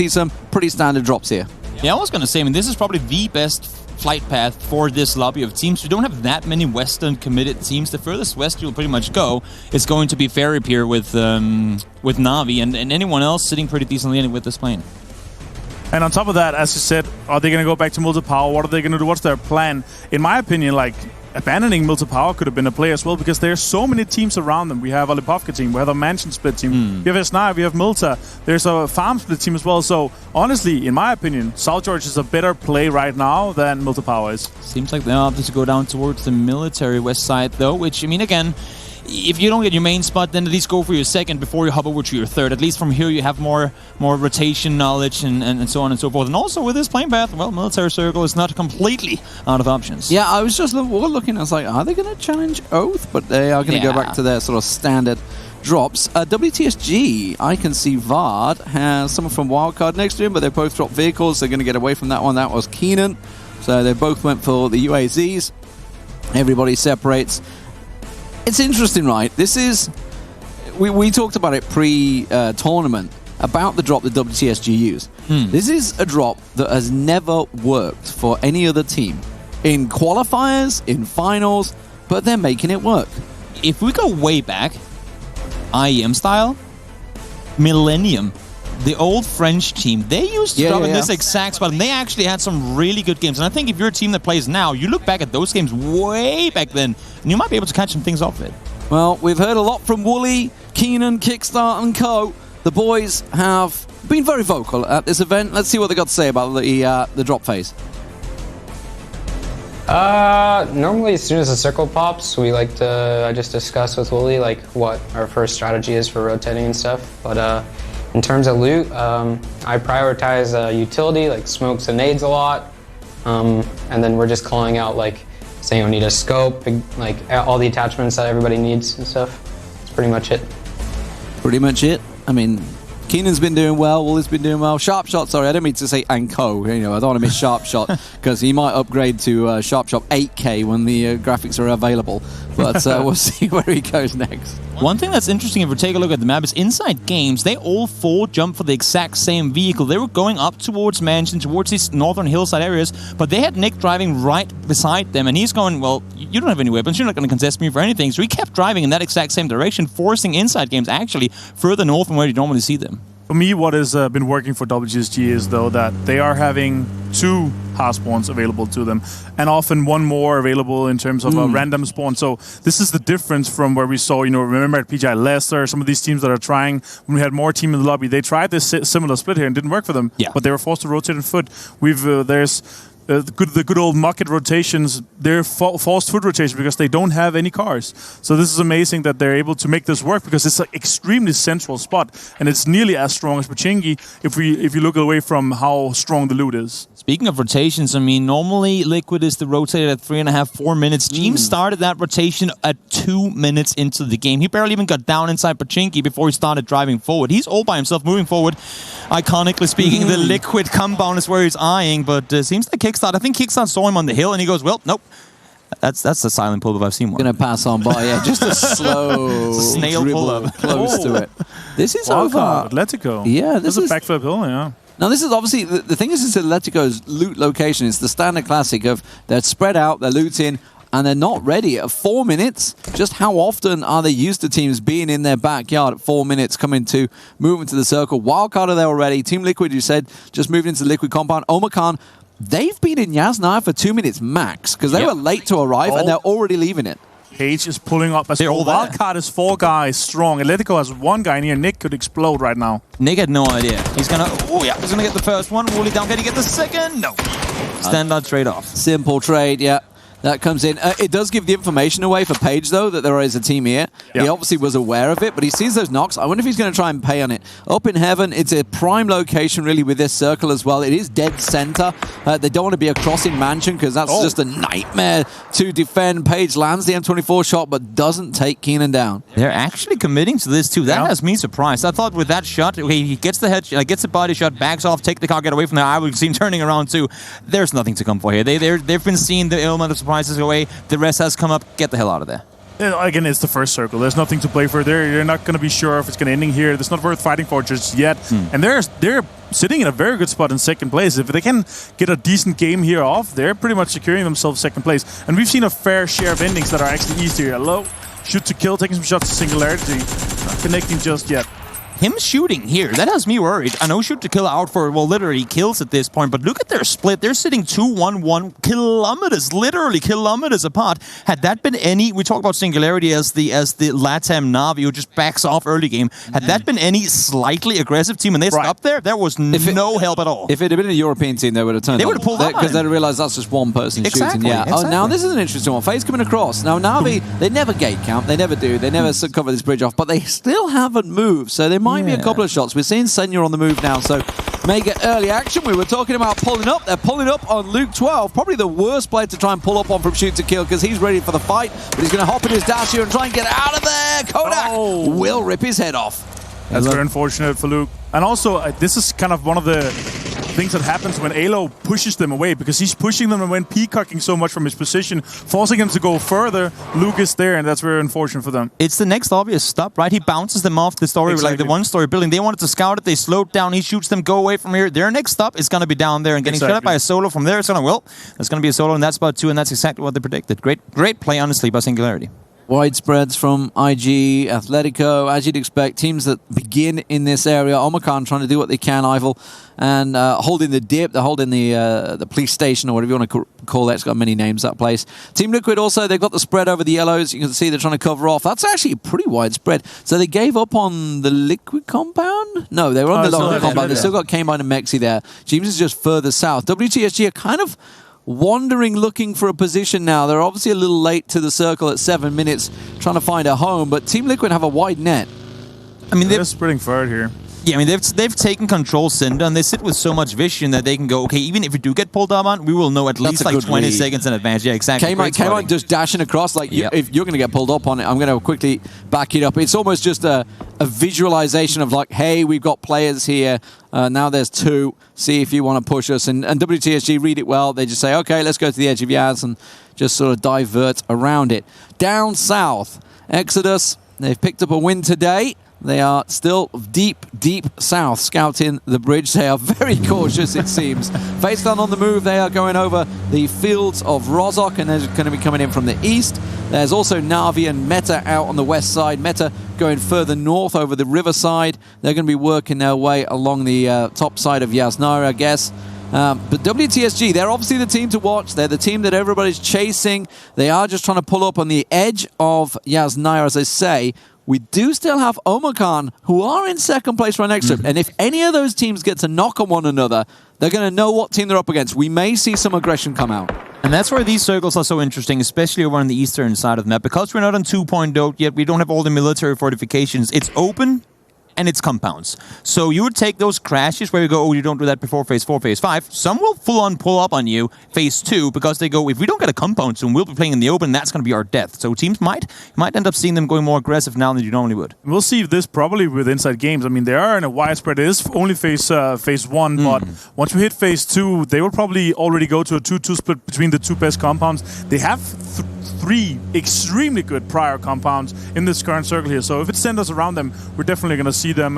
See some pretty standard drops here. Yeah, I was going to say, I mean, this is probably the best flight path for this lobby of teams. We don't have that many Western committed teams. The furthest west you'll pretty much go is going to be Ferry Pier with Na'Vi and anyone else sitting pretty decently with this plane. And on top of that, as you said, are they going to go back to multi-power? What are they going to do? What's their plan? In my opinion, like, abandoning multi-power could have been a play as well, because there are so many teams around them. We have a Lipovka team, we have a Mansion split team, we have Esnar, we have Milta, there's a farm split team as well. So honestly, in my opinion, South George is a better play right now than multi-power is. Seems like they opted to go down towards the military west side though, which, I mean, again, if you don't get your main spot, then at least go for your second before you hop over to your third. At least from here you have more rotation knowledge and so on and so forth. And also with this plane path, well, military circle is not completely out of options. Yeah, I was just looking, I was like, are they going to challenge Oath? But they are going to go back to their sort of standard drops. WTSG, I can see Vard has someone from Wildcard next to him, but they both dropped vehicles. They're going to get away from that one. That was Keenan. So they both went for the UAZs. Everybody separates. It's interesting, right? This is... We talked about it pre-tournament, about the drop that WTSG used. This is a drop that has never worked for any other team. In qualifiers, in finals, but they're making it work. If we go way back, IEM style, Millennium, the old French team, they used to drop in this exact spot, and they actually had some really good games. And I think if you're a team that plays now, you look back at those games way back then, and you might be able to catch some things off it. Well, we've heard a lot from Wooly, Keenan, Kickstart, and co. The boys have been very vocal at this event. Let's see what they got to say about the drop phase. Normally as soon as the circle pops, we like to, I just discuss with Wooly like what our first strategy is for rotating and stuff. But in terms of loot, I prioritize utility, like smokes and nades a lot. And then we're just calling out like, saying we need a scope, like all the attachments that everybody needs and stuff. That's pretty much it. Pretty much it. I mean, Keenan's been doing well, Wooly's been doing well. Sharp Shot, sorry, I didn't mean to say and co. You know, I don't want to miss Sharp Shot because he might upgrade to Sharp Shot 8K when the graphics are available. But we'll see where he goes next. One thing that's interesting if we take a look at the map is inside games, they all four jumped for the exact same vehicle. They were going up towards Mansion, towards these northern hillside areas, but they had Nick driving right beside them, and he's going, well, you don't have any weapons, you're not going to contest me for anything. So he kept driving in that exact same direction, forcing inside games actually further north from where you normally see them. For me, what has been working for WGSG is, though, that they are having 2 hard spawns available to them, and often one more available in terms of a random spawn. So this is the difference from where we saw, you know, remember at PGI Leicester, some of these teams that are trying, when we had more team in the lobby, they tried this similar split here and didn't work for them, but they were forced to rotate on foot. There's the good old market rotations, they're forced foot rotation because they don't have any cars. So this is amazing that they're able to make this work because it's an extremely central spot and it's nearly as strong as Pochinki if you look away from how strong the loot is. Speaking of rotations, I mean, normally Liquid is the rotated at 3.5, 4 minutes. James started that rotation at 2 minutes into the game. He barely even got down inside Pochinki before he started driving forward. He's all by himself moving forward. Iconically speaking, the Liquid compound is where he's eyeing, but seems like Kickstart. I think Kickstart saw him on the hill and he goes, well, nope. That's the silent pull-up I've seen one. Gonna pass on by, yeah, just a slow snail pull-up close to it. This is over. Atletico. Yeah, this is a backflip hill, yeah. Now, this is obviously, the thing is, it's Atletico's loot location. It's the standard classic of they're spread out, they're looting, and they're not ready at 4 minutes. Just how often are they used to teams being in their backyard at 4 minutes, moving to the circle? Wildcard are there already. Team Liquid, you said, just moved into the Liquid compound. Omakan, they've been in Yasnaya for 2 minutes max, because they were late to arrive, and they're already leaving it. H is pulling up as well. Wildcard is 4 guys strong. Atletico has 1 guy near. Nick could explode right now. Nick had no idea. He's gonna, he's gonna get the first one. Wooly down, can he get the second? No. Standard trade off. Simple trade, yeah. That comes in. It does give the information away for Paige, though, that there is a team here. He obviously was aware of it, but he sees those knocks. I wonder if he's going to try and pay on it. Up in heaven, it's a prime location, really, with this circle as well. It is dead center. They don't want to be across in Mansion, because that's just a nightmare to defend. Paige lands the M24 shot, but doesn't take Keenan down. They're actually committing to this, too. That has me surprised. I thought with that shot, he gets the head, gets the body shot, backs off, take the car, get away from there. I would have seen turning around, too. There's nothing to come for here. They've been seeing the element of surprises away. The rest has come up. Get the hell out of there. Again, it's the first circle. There's nothing to play for there. You're not going to be sure if it's going to end here. It's not worth fighting for just yet. And they're sitting in a very good spot in second place. If they can get a decent game here off, they're pretty much securing themselves second place. And we've seen a fair share of endings that are actually easier. Low, shoot to kill, taking some shots to Singularity. Not connecting just yet. Him shooting here, that has me worried. I know shoot to kill out for, well, literally kills at this point, but look at their split. They're sitting 2-1-1 kilometers, literally kilometers apart. Had that been any, we talk about Singularity as the LATAM Navi who just backs off early game. Had that been any slightly aggressive team and they stopped there was no help at all. If it had been a European team, they would have turned. They would have pulled up because they'd realised that's just one person shooting. Yeah. Exactly. Oh, now this is an interesting one. FaZe coming across. Now Navi, they never gate camp. They never do. They never cover this bridge off, but they still haven't moved. So there might be a couple of shots. We're seeing Senya on the move now, so may get early action. We were talking about pulling up. They're pulling up on Luke 12, probably the worst player to try and pull up on from shoot to kill because he's ready for the fight, but he's going to hop in his dash here and try and get out of there. Kodak will rip his head off. That's very unfortunate for Luke. And also, this is kind of one of the things that happens when Alo pushes them away, because he's pushing them and when peacocking so much from his position, forcing them to go further. Luke is there, and that's very unfortunate for them. It's the next obvious stop, right? He bounces them off the story, like the one-story building. They wanted to scout it, they slowed down, he shoots them, go away from here. Their next stop is going to be down there, and getting shot up by a solo from there, it's going to, well, there's going to be a solo in that spot too, and that's exactly what they predicted. Great play, honestly, by Singularity. Wide spreads from IG, Atletico, as you'd expect. Teams that begin in this area. Omicron trying to do what they can, Eiffel, and holding the dip. They're holding the police station, or whatever you want to call it. It's got many names, that place. Team Liquid also, they've got the spread over the yellows. You can see they're trying to cover off. That's actually a pretty wide spread. So they gave up on the Liquid compound? No, they were on the longer compound. They still got K-Mine and Mexi there. James is just further south. WTSG are kind of wandering, looking for a position now. They're obviously a little late to the circle at 7 minutes, trying to find a home, but Team Liquid have a wide net. I mean, they're spreading forward here. Yeah, I mean, they've taken control, Cinder, and they sit with so much vision that they can go, okay, even if we do get pulled up on, we will know at least like 20 seconds in advance. Yeah, exactly. K-Mine just dashing across, like, if you're going to get pulled up on it, I'm going to quickly back it up. It's almost just a visualization of like, hey, we've got players here. Now there's two. See if you want to push us. And WTSG read it well. They just say, okay, let's go to the edge of Yaz and just sort of divert around it. Down south, Exodus, they've picked up a win today. They are still deep south, scouting the bridge. They are very cautious, it seems. FaZe on the move. They are going over the fields of Rozhok, and they're going to be coming in from the east. There's also Na'Vi and Meta out on the west side. Meta going further north over the riverside. They're going to be working their way along the top side of Yasnara, I guess. But WTSG, they're obviously the team to watch. They're the team that everybody's chasing. They are just trying to pull up on the edge of Yasnaya, as I say. We do still have Omicron, who are in second place right next to him. And if any of those teams get to knock on one another, they're going to know what team they're up against. We may see some aggression come out. And that's where these circles are so interesting, especially over on the eastern side of the map. Because we're not on 2.0 yet, we don't have all the military fortifications. It's open and it's compounds. So you would take those crashes where you go, oh, you don't do that before phase 4, phase 5. Some will full-on pull up on you phase 2 because they go, if we don't get a compound soon, we'll be playing in the open, that's going to be our death. So teams might end up seeing them going more aggressive now than you normally would. We'll see this probably with Inside Games. I mean, they are in a widespread. It is only phase 1, but once we hit phase 2, they will probably already go to a 2-2 split between the two best compounds. They have 3 extremely good prior compounds in this current circle here. So if it sends us around them, we're definitely going to see them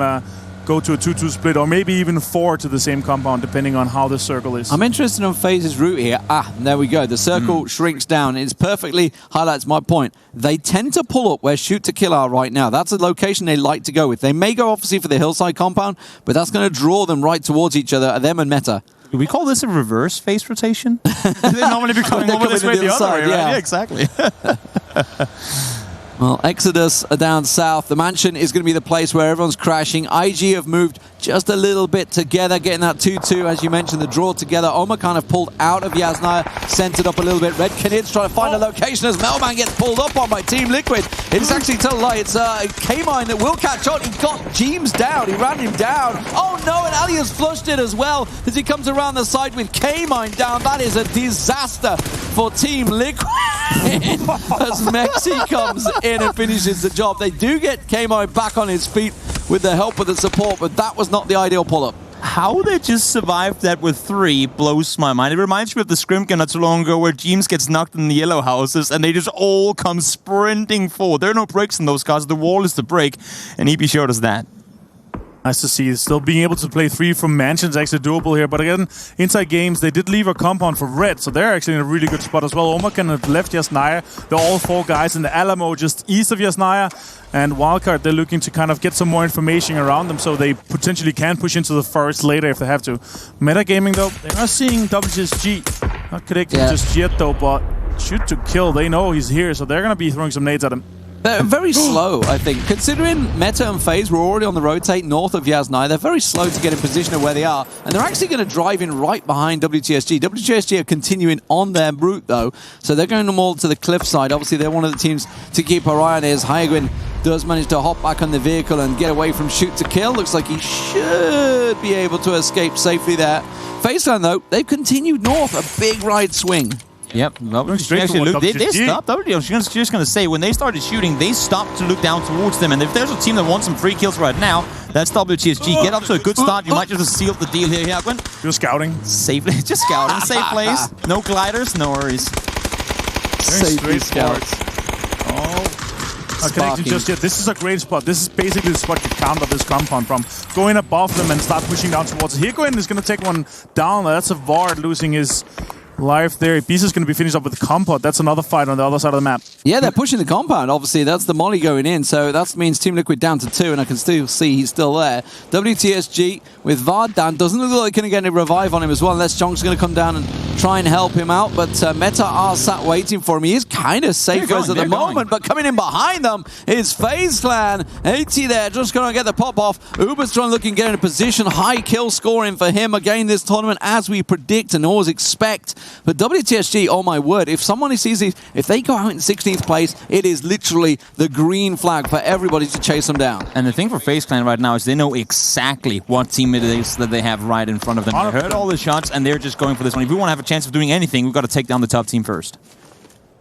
go to a 2-2 split, or maybe even 4 to the same compound, depending on how the circle is. I'm interested in FaZe's route here. There we go. The circle shrinks down. It perfectly highlights my point. They tend to pull up where shoot to kill are right now. That's a location they like to go with. They may go obviously for the hillside compound, but that's going to draw them right towards each other, them and Meta. Do we call this a reverse phase rotation? They normally be coming over this way the other way, right? Yeah, exactly. Well, Exodus are down south. The mansion is going to be the place where everyone's crashing. IG have moved just a little bit together, getting that 2-2, as you mentioned, the draw together. Omicron have pulled out of Yasnaya, centered up a little bit. Red CANIDS trying to find a location as Melman gets pulled up on by Team Liquid. It's actually, tell a lie, it's K-Mine that will catch on. He got James down. He ran him down. Oh no, and Ali has flushed it as well as he comes around the side with K-Mine down. That is a disaster for Team Liquid as Mexi comes in and finishes the job. They do get K-Mine back on his feet with the help of the support, but that was not the ideal pull-up. How they just survived that with 3 blows my mind. It reminds me of the scrimker not too long ago where James gets knocked in the yellow houses and they just all come sprinting forward. There are no bricks in those cars. The wall is the break, and EP showed us that. Nice to see. Still being able to play 3 from mansions actually doable here. But again, inside games, they did leave a compound for red, so they're actually in a really good spot as well. Omakan have left Yasnaya. They're all 4 guys in the Alamo just east of Yasnaya. And Wildcard, they're looking to kind of get some more information around them so they potentially can push into the forest later if they have to. Metagaming though, they're not seeing WGSG. Not connecting just yet though, but shoot to kill. They know he's here, so they're going to be throwing some nades at him. They're very slow, I think. Considering Meta and FaZe were already on the rotate north of Yasnaya, they're very slow to get in position of where they are. And they're actually going to drive in right behind WTSG. WTSG are continuing on their route, though. So they're going more to the cliff side. Obviously, they're one of the teams to keep our eye on. As Hyagwin does manage to hop back on the vehicle and get away from shoot to kill. Looks like he should be able to escape safely there. FaZe Clan, though, they've continued north. A big right swing. Yep, actually look, they stopped. I was just going to say, when they started shooting, they stopped to look down towards them. And if there's a team that wants some free kills right now, that's WTSG. Get up to a good start. You might just have sealed the deal here, Hyagwin. Just scouting. Safely, just scouting. Safe place. No gliders, no worries. Very scouts. Not connected just yet. This is a great spot. This is basically the spot you counter this compound from. Going above them and start pushing down towards it. Hyagwin is going to take one down. That's a Vard losing his life there. Beast is going to be finished up with the compound. That's another fight on the other side of the map. Yeah, they're pushing the compound. Obviously, that's the molly going in. So that means Team Liquid down to 2, and I can still see he's still there. WTSG with Vard down. Doesn't look like they're going to get a revive on him as well, unless Jong's going to come down and try and help him out. But Meta are sat waiting for him. He is kind of safe at the moment, but coming in behind them is FaZe Clan. 80 there, just going to get the pop off. Uber's trying to look and get in a position. High kill scoring for him again this tournament, as we predict and always expect. But WTSG, oh my word, if someone sees these, if they go out in 16th place, it is literally the green flag for everybody to chase them down. And the thing for FaZe Clan right now is they know exactly what team it is that they have right in front of them. They heard all the shots and they're just going for this one. If we want to have a chance of doing anything, we've got to take down the top team first.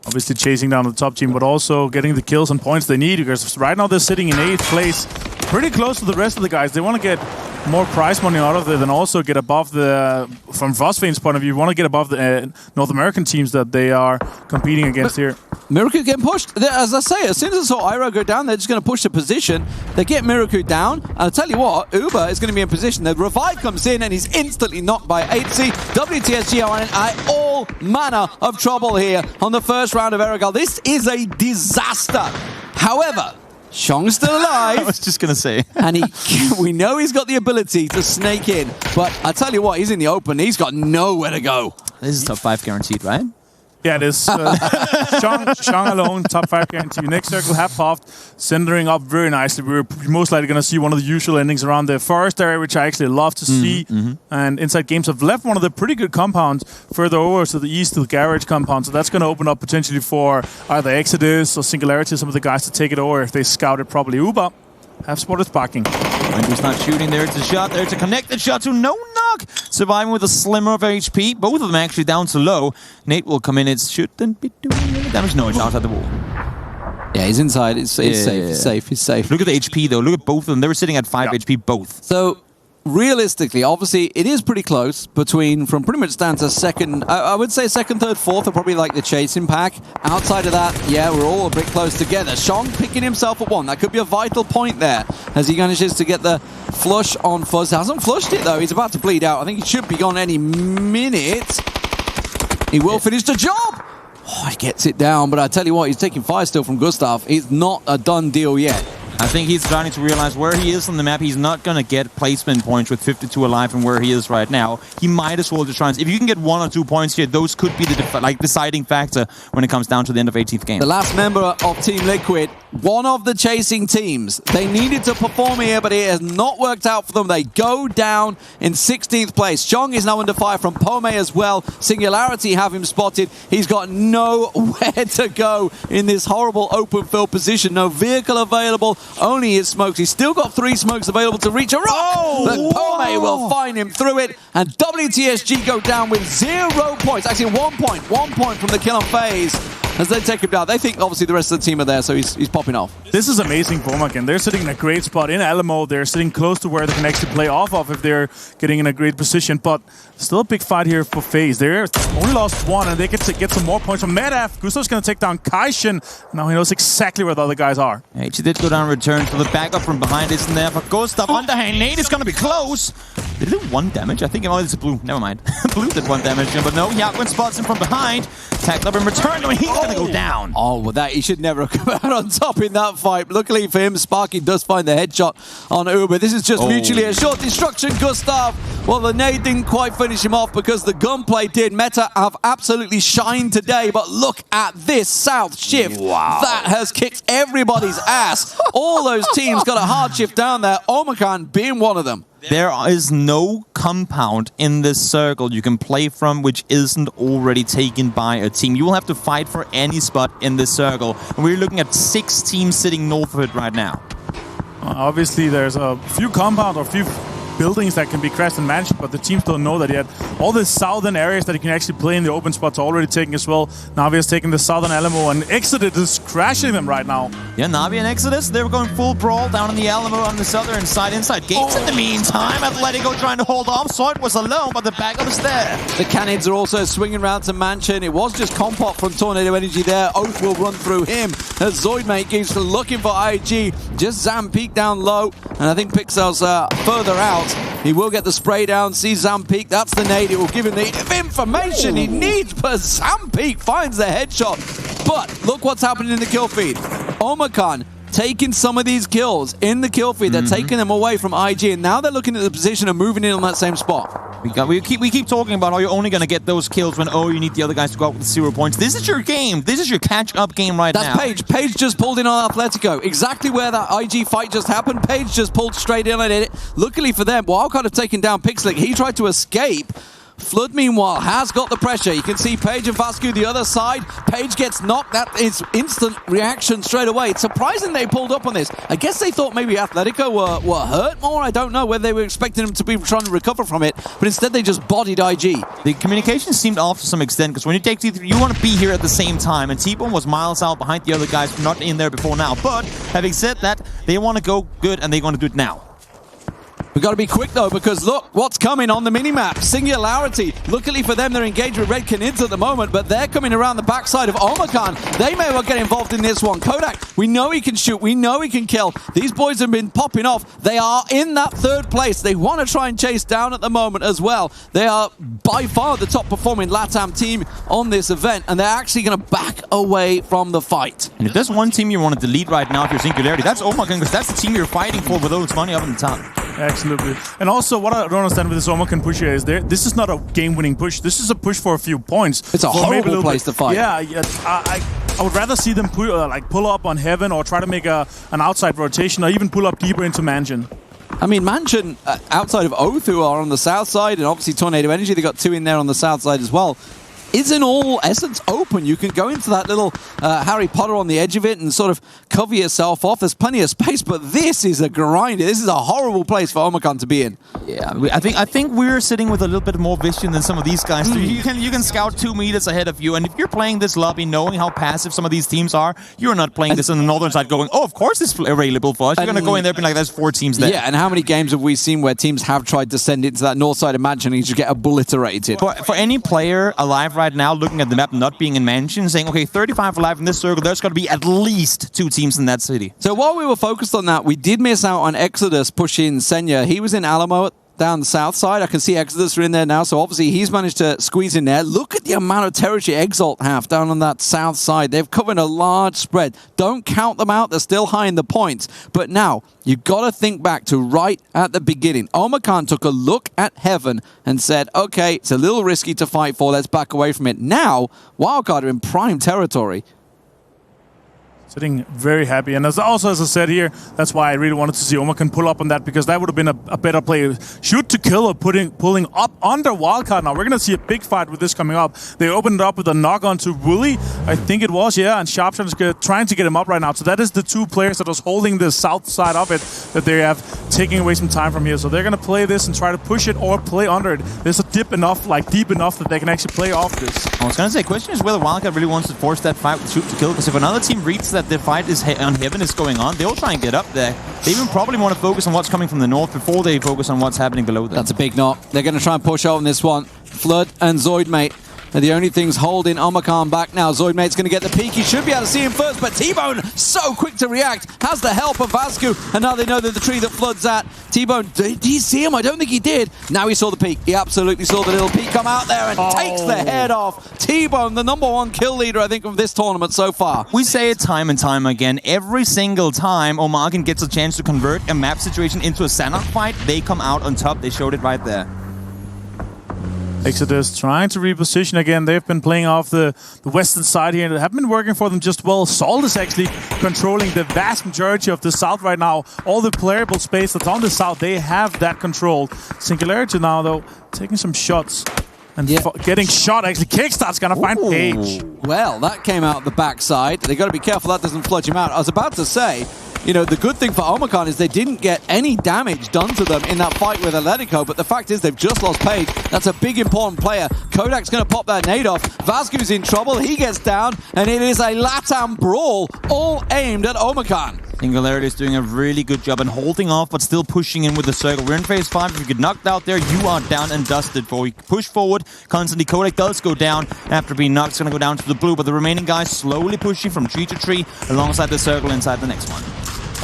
Obviously chasing down the top team, but also getting the kills and points they need, because right now they're sitting in 8th place, pretty close to the rest of the guys. They want to get more prize money out of it and also get above the, from Phosphane's point of view, want to get above the North American teams that they are competing against here. Miraku getting pushed. As I say, as soon as I saw Ira go down, they're just going to push the position. They get Miraku down, and I'll tell you what, Uber is going to be in position. The revive comes in, and he's instantly knocked by 8C. WTSG are in all manner of trouble here on the first round of Erigal. This is a disaster. However, Shong's still alive. I was just going to say. And we know he's got the ability to snake in. But I tell you what, he's in the open. He's got nowhere to go. This is top 5 guaranteed, right? Yeah, it is. Shong alone, top 5 guarantee. Next circle, half puffed, centering up very nicely. We're most likely going to see one of the usual endings around the forest area, which I actually love to see. And Inside Games have left one of the pretty good compounds further over to the east, to the garage compound. So that's going to open up potentially for either Exodus or Singularity, some of the guys to take it over if they scout it properly. Uba have spotted sparking. Winter's not shooting. There it's a shot. There it's a connected shot to no knock. Surviving with a slimmer of HP. Both of them actually down to low. Nate will come in. It shouldn't be doing any damage. No, it's outside the wall. Yeah, he's inside. It's safe. It's safe. He's safe. Look at the HP, though. Look at both of them. They were sitting at 5 HP, both. So, realistically, obviously, it is pretty close between, from pretty much down to second, I would say second, third, fourth are probably like the chasing pack. Outside of that, yeah, we're all a bit close together. Shong picking himself at 1. That could be a vital point there as he manages to get the flush on Fuzz. Hasn't flushed it, though. He's about to bleed out. I think he should be gone any minute. He will finish the job. Oh, he gets it down, but I tell you what, he's taking fire still from Gustav. It's not a done deal yet. I think he's starting to realize where he is on the map. He's not going to get placement points with 52 alive and where he is right now. He might as well just try and... If you can get 1 or 2 points here, those could be the deciding factor when it comes down to the end of 18th game. The last member of Team Liquid, one of the chasing teams. They needed to perform here, but it has not worked out for them. They go down in 16th place. Shong is now under fire from Pome as well. Singularity have him spotted. He's got nowhere to go in this horrible open field position. No vehicle available. Only his smokes. He's still got 3 smokes available to reach a rock. But Pome will find him through it. And WTSG go down with 0 points. Actually, 1 point. 1 point from the kill on FaZe. as they take him down. They think obviously the rest of the team are there, so he's popping off. This is amazing for Omakan. They're sitting in a great spot in Alamo. They're sitting close to where they can actually play off of if they're getting in a great position. But still a big fight here for FaZe. They're only lost one, and they get to get some more points from Medaf. Gustav's going to take down Kaishin. Now he knows exactly where the other guys are. H did go down return, so the backup from behind isn't there. But Gustav underhand nade is going to be close. Did it do 1 damage? I think it's a blue. Never mind. Blue did 1 damage, but no, Yaquin spots him from behind. Tacked up in return, and he's going to go down. Oh, well, that he should never have come out on top in that fight. Luckily for him, Sparky does find the headshot on Uber. This is just mutually assured destruction, Gustav. Well, the nade didn't quite finish him off because the gunplay did. Meta have absolutely shined today, but look at this South shift. Wow. That has kicked everybody's ass. All those teams got a hard shift down there, Omakan being one of them. There is no compound in this circle you can play from which isn't already taken by a team. You will have to fight for any spot in this circle. And we're looking at 6 teams sitting north of it right now. Obviously, there's a few compounds or a few buildings that can be crashed and managed, but the teams don't know that yet. All the southern areas that you can actually play in the open spots are already taken as well. Navi is taking the southern Alamo, and Exodus is crashing them right now. Yeah, Navi and Exodus, they were going full brawl down in the Alamo on the southern side. Inside gates in the meantime. Atletico trying to hold off. Soit was alone, but the backup is there. The Canids are also swinging around to Mansion. It was just Compot from Tornado Energy there. Oath will run through him as Zoidmate keeps looking for IG. Just Zampeak down low, and I think Pixel's further out. He will get the spray down, sees Zampeak. That's the nade. It will give him the information he needs, but Zampeak finds the headshot. But look what's happening in the kill feed. Omakan taking some of these kills in the kill feed. They're taking them away from IG, and now they're looking at the position and moving in on that same spot. We keep talking about how you're only going to get those kills when, you need the other guys to go out with 0 points. This is your game. This is your catch-up game now. That's Paige. Paige just pulled in on Atletico. Exactly where that IG fight just happened. Paige just pulled straight in and hit it. Luckily for them, Wildcard have taken down Pixelic. He tried to escape. Flood, meanwhile, has got the pressure. You can see Paige and Vascu the other side. Paige gets knocked. That is instant reaction straight away. It's surprising they pulled up on this. I guess they thought maybe Atletico were hurt more. I don't know whether they were expecting them to be trying to recover from it, but instead they just bodied IG. The communication seemed off to some extent, because when you take T3, you want to be here at the same time, and T-Bone was miles out behind the other guys, not in there before now. But having said that, they want to go good, and they want to do it now. We've got to be quick, though, because look what's coming on the minimap. Singularity. Luckily for them, they're engaged with Red Canids at the moment, but they're coming around the backside of Omakan. They may well get involved in this one. Kodak, we know he can shoot. We know he can kill. These boys have been popping off. They are in that 3rd place. They want to try and chase down at the moment as well. They are by far the top performing LATAM team on this event, and they're actually going to back away from the fight. And if there's one team you want to delete right now, if you're Singularity, that's Omakan, because that's the team you're fighting for with all its money up in the top. Absolutely. And also, what I don't understand with this Omakan push here is this is not a game-winning push. This is a push for a few points. It's a horrible place to fight. Yeah, I would rather see them pull up on Heaven or try to make an outside rotation or even pull up deeper into Mansion. I mean, Mansion, outside of Oath, who are on the south side, and obviously Tornado Energy, they got 2 in there on the south side as well, is in all essence open. You can go into that little Harry Potter on the edge of it and sort of cover yourself off. There's plenty of space, but this is a grinder. This is a horrible place for Omakan to be in. Yeah, I think we're sitting with a little bit more vision than some of these guys. You can scout 2 meters ahead of you, and if you're playing this lobby knowing how passive some of these teams are, you're not playing this on the northern side going, of course it's available for us. You're going to go in there and be like, there's 4 teams there. Yeah, and how many games have we seen where teams have tried to send it to that north side of Mansion and you just get obliterated? For any player alive right now looking at the map, not being in Mansion, saying, okay, 35 alive in this circle, there's got to be at least 2 teams in that city. So while we were focused on that, we did miss out on Exodus pushing Senya. He was in Alamo down the south side. I can see Exodus are in there now, so obviously he's managed to squeeze in there. Look at the amount of territory Exalt have down on that south side. They've covered a large spread. Don't count them out. They're still high in the points. But now, you've got to think back to right at the beginning. Omakan took a look at Heaven and said, okay, it's a little risky to fight for. Let's back away from it. Now, Wildcard are in prime territory. Sitting very happy. And as I said here, that's why I really wanted to see Omicron pull up on that, because that would have been a better play. Shoot to kill or pulling up under wildcard. Now we're going to see a big fight with this coming up. They opened it up with a knock on to Wooly, I think it was, yeah, and Sharpshot is trying to get him up right now. So that is the two players that was holding the south side of it that they have taking away some time from here. So they're going to play this and try to push it or play under it. There's a deep enough that they can actually play off this. I was going to say, question is whether Wildcard really wants to force that fight with shoot to kill, because if another team reads that the fight is on Heaven is going on, they'll try and get up there. They even probably want to focus on what's coming from the north before they focus on what's happening below them. That's a big knock. They're going to try and push out on this one. Flood and Zoidmate are the only things holding Omicron back now. Zoidmate's going to get the peek. He should be able to see him first, but T-Bone so quick to react. Has the help of Vascu, and now they know that the tree that Flood's at. T-Bone, did he see him? I don't think he did. Now he saw the peek. He absolutely saw the little peek come out there and takes the head off. T-Bone, the #1 kill leader, I think, of this tournament so far. We say it time and time again. Every single time Omargan gets a chance to convert a map situation into a Sanok fight, they come out on top. They showed it right there. Exodus trying to reposition again. They've been playing off the western side here, and it haven't been working for them just well. Salt is actually controlling the vast majority of the south right now. All the playable space that's on the south, they have that controlled. Singularity now, though, taking some shots. And getting shot, actually. Kickstart's going to find Page. Well, that came out the backside. They got to be careful that doesn't fludge him out. I was about to say, you know, the good thing for Omicron is they didn't get any damage done to them in that fight with Atletico, but the fact is they've just lost Page. That's a big, important player. Kodak's going to pop that nade off. Vasquez in trouble. He gets down, and it is a LATAM brawl, all aimed at Omicron. Singularity is doing a really good job and holding off, but still pushing in with the circle. We're in phase 5. If you get knocked out there, you are down and dusted. For we push forward constantly. Kodak does go down after being knocked. It's going to go down to the blue, but the remaining guys slowly pushing from tree to tree alongside the circle inside the next one.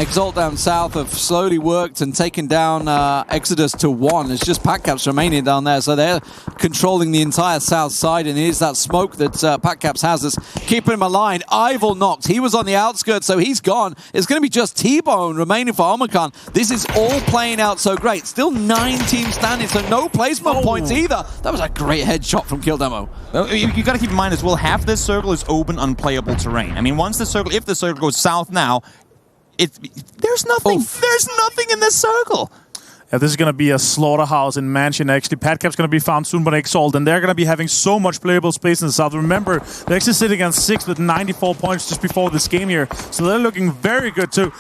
Exalt down south have slowly worked and taken down Exodus to 1. It's just Patcaps remaining down there, so they're controlling the entire south side, and it is that smoke that Patcaps has that's keeping him aligned. Ivor knocked. He was on the outskirts, so he's gone. It's going to be just T-Bone remaining for Omicron. This is all playing out so great. Still 9 teams standing, so no placement points either. That was a great headshot from Kildemo. Well, you got to keep in mind as well, half this circle is open, unplayable terrain. I mean, once the circle, if the circle goes south now, there's nothing. There's nothing in this circle. Yeah, this is going to be a slaughterhouse in Mansion, actually. Patcap's going to be found soon by Exalt, and they're going to be having so much playable space in the south. Remember, they're actually sitting on 6 with 94 points just before this game here. So they're looking very good to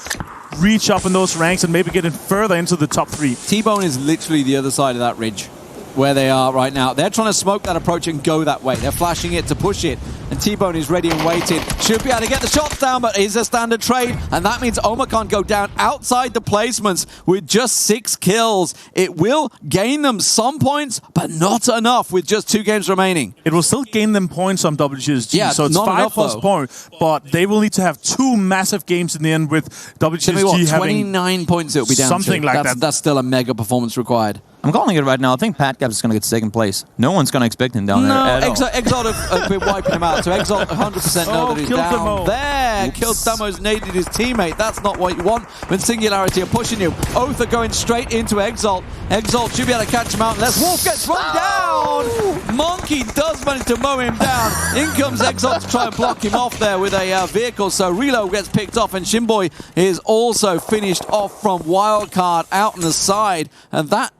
reach up in those ranks and maybe get in further into the top 3. T-Bone is literally the other side of that ridge where they are right now. They're trying to smoke that approach and go that way. They're flashing it to push it. And T-Bone is ready and waiting. Should be able to get the shots down, but it's a standard trade. And that means Omicron go down outside the placements with just 6 kills. It will gain them some points, but not enough with just 2 games remaining. It will still gain them points on WGSG. Yeah, so it's 5+ points. But they will need to have 2 massive games in the end with WGSG having 29 points it will be down something to. like that. That's still a mega performance required. I'm calling it right now. I think Patcaps is going to get 2nd place. No one's going to expect him down there at all. Exalt have been wiping him out. So Exalt 100% know that he's down there. Kildemo's naded his teammate. That's not what you want when Singularity are pushing you. Oath are going straight into Exalt. Exalt should be able to catch him out unless Wolf gets run down. Monkey does manage to mow him down. In comes Exalt to try and block him off there with a vehicle. So Reload gets picked off, and Shinboy is also finished off from Wildcard out on the side. And that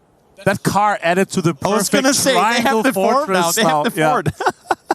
car added to the perfect I was going to say, they have the Ford now. They have the Ford.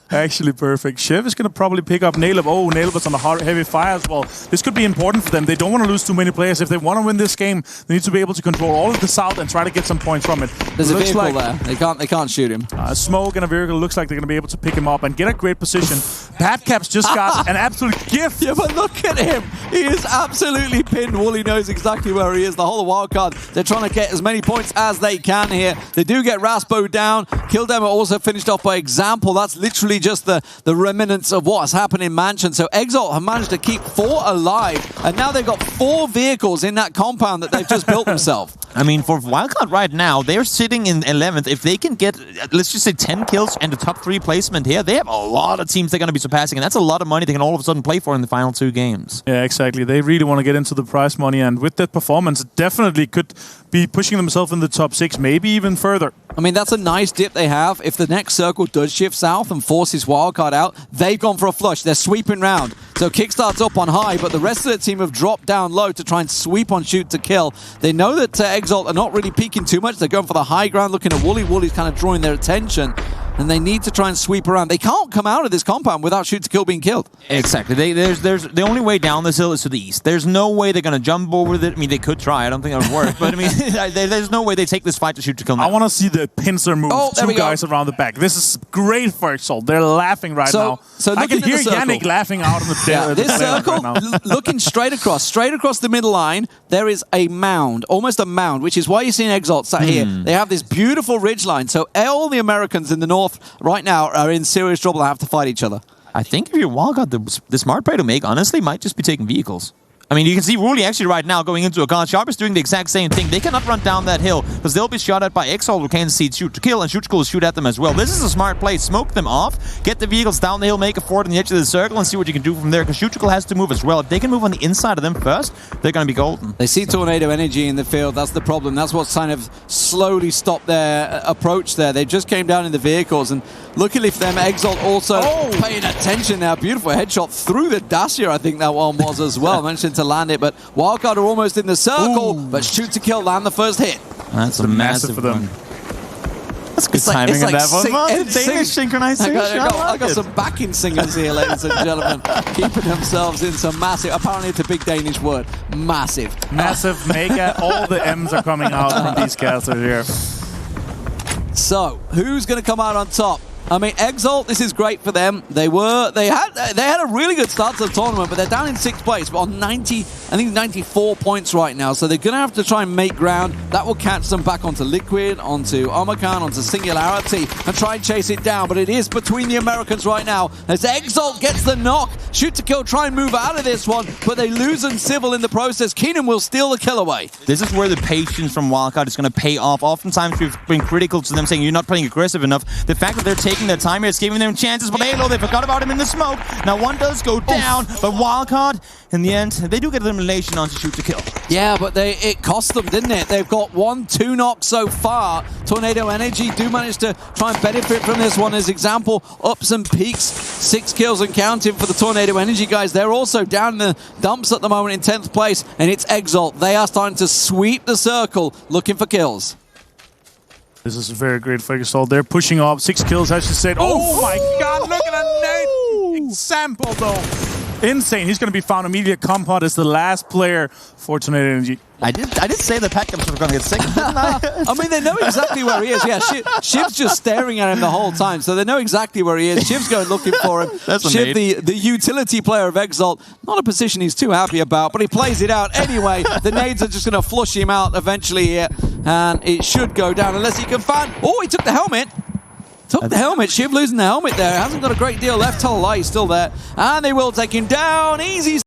Actually perfect. Shiv is going to probably pick up Nailub. Oh, Nailub is on the heavy fire as well. This could be important for them. They don't want to lose too many players. If they want to win this game, they need to be able to control all of the south and try to get some points from it. There's a vehicle there. They can't shoot him. Smoke and a vehicle looks like they're going to be able to pick him up and get a great position. Patcaps just got an absolute gift. Yeah, but look at him. He is absolutely pinned. Wooly knows exactly where he is. The whole of Wildcard, they're trying to get as many points as they can here. They do get Raspo down. Kildemo also finished off by example. That's literally just the remnants of what's happened in Mansion. So Exalt have managed to keep 4 alive, and now they've got 4 vehicles in that compound that they've just built themselves. I mean, for Wildcard right now, they're sitting in 11th. If they can get, let's just say 10 kills and the top 3 placement here, they have a lot of teams they're going to be surpassing, and that's a lot of money they can all of a sudden play for in the final 2 games. Yeah, exactly. They really want to get into the prize money, and with that performance, definitely could be pushing themselves in the top 6, maybe even further. I mean, that's a nice dip they have. If the next circle does shift south and forces Wildcard out, they've gone for a flush. They're sweeping round. So Kickstart's up on high, but the rest of the team have dropped down low to try and sweep on shoot to kill. They know that Exalt are not really peeking too much. They're going for the high ground, looking at Wooly. Wooly's kind of drawing their attention, and they need to try and sweep around. They can't come out of this compound without shoot to kill being killed. Exactly. There's the only way down this hill is to the east. There's no way they're going to jump over it. I mean, they could try. I don't think that would work. But I mean, there's no way they take this fight to shoot to kill now. I want to see the pincer move. Oh, there Two we go. guys around the back. This is great for Exalt. They're laughing right now. So I can looking hear at the circle. Yannick laughing out of the Yeah, this circle, right now. looking straight across the middle line, there is a mound, almost a mound, which is why you're seeing Exalt sat here. They have this beautiful ridge line. So all the Americans in the north right now are in serious trouble and have to fight each other. I think if you're Wildcard, the smart play to make, honestly, might just be taking vehicles. I mean, you can see Wooly actually right now going into a gun. Sharp is doing the exact same thing. They cannot run down that hill because they'll be shot at by Exalt, who can see shoot to kill, and shoot to kill will shoot at them as well. This is a smart play. Smoke them off, get the vehicles down the hill, make a fort on the edge of the circle, and see what you can do from there because shoot to kill has to move as well. If they can move on the inside of them first, they're going to be golden. They see Tornado Energy in the field. That's the problem. That's what's kind of slowly stopped their approach there. They just came down in the vehicles, and luckily for them, Exalt also paying attention now. Beautiful headshot through the Dacia, I think that one was as well. Managing to land it, but Wildcard are almost in the circle, but shoot to kill, land the first hit. That's a massive for them. One. That's good timing in that one. Danish synchronization. I got some backing singers here, ladies and gentlemen, keeping themselves in some massive, apparently it's a big Danish word, massive. Massive, mega, all the M's are coming out from these casters here. So, who's going to come out on top? I mean, Exalt, this is great for them. They had a really good start to the tournament, but they're down in 6th place, but on 94 points right now. So they're going to have to try and make ground. That will catch them back onto Liquid, onto Omicron, onto Singularity, and try and chase it down. But it is between the Americans right now. As Exalt gets the knock, shoot to kill, try and move out of this one, but they lose in civil in the process. Keenan will steal the kill away. This is where the patience from Wildcard is going to pay off. Oftentimes we've been critical to them, saying you're not playing aggressive enough. The fact that they're taking their time here, it's giving them chances, but they forgot about him in the smoke. Now one does go down, but Wildcard, in the end, they do get elimination onto shoot to kill. Yeah, but it cost them, didn't it? They've got 1-2 knocks so far. Tornado Energy do manage to try and benefit from this one. As example, ups and peaks, 6 kills and counting for the Tornado Energy guys. They're also down in the dumps at the moment in 10th place, and it's Exalt. They are starting to sweep the circle, looking for kills. This is very great for Exalt. They're pushing up. 6 kills, as you said. Oh my god, look at that nade example, though. Insane. He's going to be found immediate. Compot is the last player for Tornado Energy. I did say the package were going to get sick, didn't I? I mean, they know exactly where he is. Yeah, Shiv's just staring at him the whole time, so they know exactly where he is. Shiv's going looking for him. That's Shiv, the utility player of Exalt, not a position he's too happy about, but he plays it out anyway. The nades are just going to flush him out eventually here, and it should go down unless he can find... Oh, he took the helmet. Took the helmet. Shiv losing the helmet there. Hasn't got a great deal left. Tell a lie, he's still there. And they will take him down. Easy.